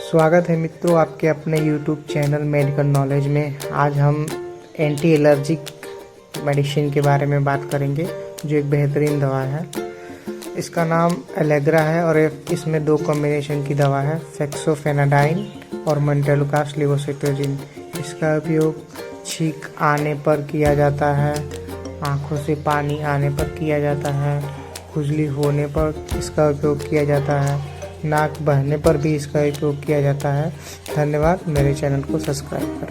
स्वागत है मित्रों आपके अपने YouTube चैनल मेडिकल नॉलेज में। आज हम एंटी एलर्जिक मेडिसिन के बारे में बात करेंगे जो एक बेहतरीन दवा है। इसका नाम एलेग्रा है और इसमें दो कॉम्बिनेशन की दवा है, फेक्सोफेनाडाइन और मोंटेलुकास्ट लेवोसिट्राजिन। इसका उपयोग छींक आने पर किया जाता है, आँखों से पानी आने पर किया जाता है, खुजली होने पर इसका उपयोग किया जाता है, नाक बहने पर भी इसका उपयोग किया जाता है। धन्यवाद। मेरे चैनल को सब्सक्राइब करें।